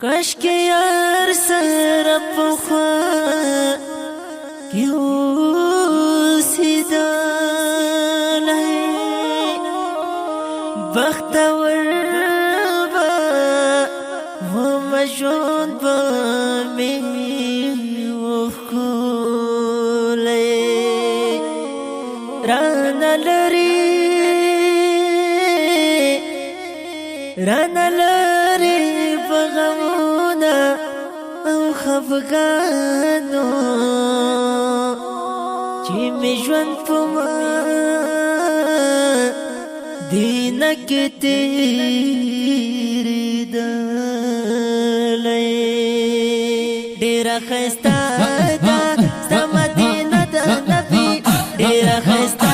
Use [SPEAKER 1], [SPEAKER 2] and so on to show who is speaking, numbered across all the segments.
[SPEAKER 1] کاش که یار سر پخوا یوسی دالی بختور با و مجون با می وخولی رانا لری بغمونا او خفقانو چی می ژوند په ما دینک تیریدلی ډیره ښایسته ده ستا مدینه د نبي ډیره ښایسته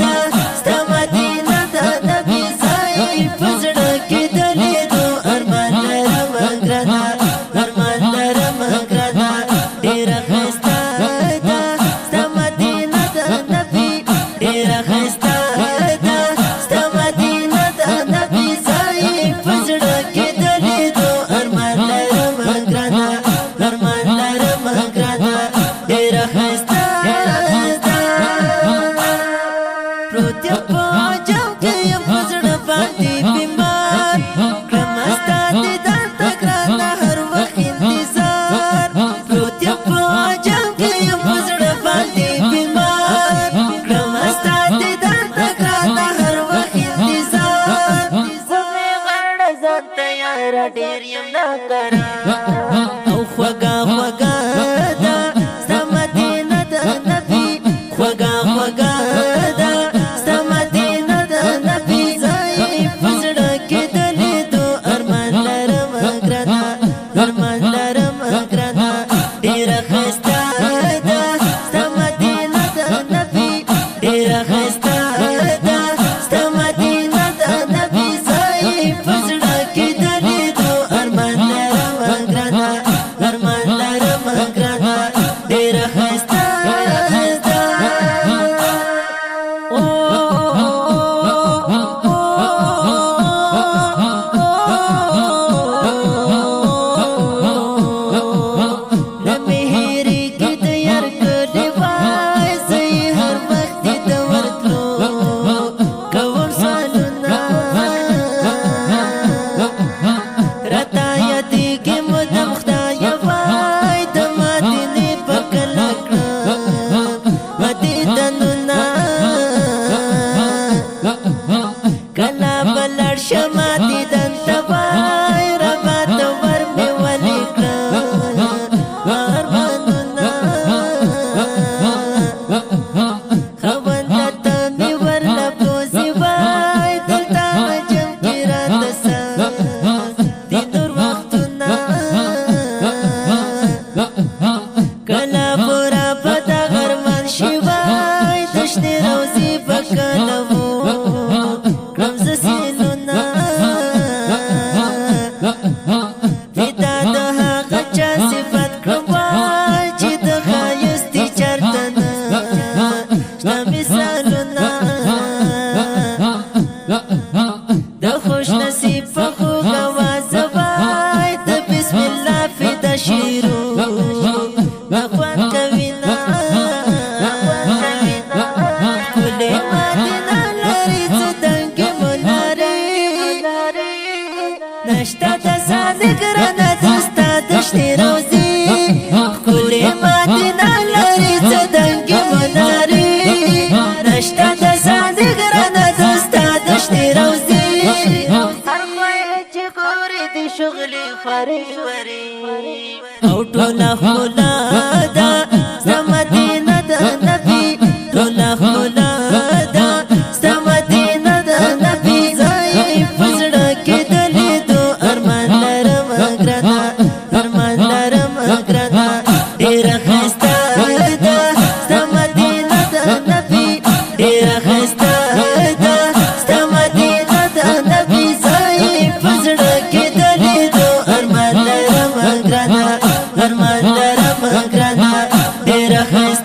[SPEAKER 1] ده ستا مدینه د نبي ځای په زړه کې د لیدو ارمان لرم ګرانه ارمان لرم ګرانه ډیره ښایسته ده ستا مدینه د نبي ډیره ښایسته ده ستا مدینه د نبي ځای په زړه کې د لیدو ارمان لرم ګرانه ارمان لرم ګرانه ډیره ښایسته ده پروت یم په جام کې یم په زړه باندې بیمار کړم ستا دیدار ته ګرانه هر وخت انتظار پروت یم په جام کې یم په زړه باندې بیمار کړم ستا دیدار ته ګرانه هر وخت انتظار زمې غرډه ځان ته یاره ډېر یم ناکرار او خوږه خوږه ده ستا مدینه د نبي خوږه خوږه ده ستا مدینه د نبي ځای په زړه کې د لیدو ارمان لرم ګرانه ارمان لرم ګرانه ډېره ښایسته ده ستا مدینه د نبي ډېره ښایسته ده ستا مدینه د نبي ځای په زړه کې د لیدو ارمان لرم ګرانه ارمان لرم ګرانه ډېره ښایسته ده نمهیریږي د یار کلی وای زه یې هر وخت دې ته ورتلو کوم سوالونه راته یادېږي مدام خدایه وای د مدینې په کله کړم دیدنونه کله به لاړ شم دیدن ته وای راباته ور مې ولې کړم ارمانونه خونده ته مې ورله بوځي وای دلته عجم کې راته ساز دي نور وختونه کله به رابه دغه ارمان شي وای د شنې روضې به کله وو کړم زه سیلونه فدا د هغه چا صفت کړم وای چې د ښایست یې چېرته نه شته مثالونه د خوش نصیب په خوږ اوازه وای د بسم الله فدا شعرونه خوند کوینه ښکلې مدینه لري څه دنګې مو لري نشته د ځانې ګرانه د ستا د شنې روضې ښکلې مدینه لري څه دنګې مو لري نشته د ځانې ګرانه د ستا د شنې روضې هر خوا یې چې ګورې د شغلې خورې ورې او ټوله ښکلا ده ستا مدینه د نبي ټوله ښکلا ده ستا مدینه د نبي ځای په زړه کې د لیدو ارمان لرم ګرانه ارمان لرم ګرانه ډېره ښایسته ده ستا مدینه د نبي ډېره ښایسته ده ستا مدینه د نبي ځای په زړه کې د لیدو ارمان لرم ګرانه ارمان لرم ګرانه ډېره ښایسته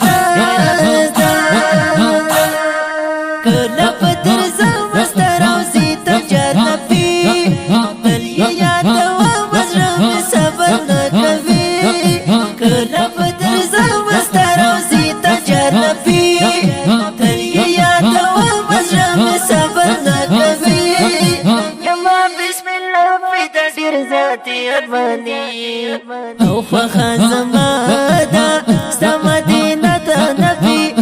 [SPEAKER 1] د ډیر ذاتی ارمانی او خوخه زما دا ستا مدینه ته نبی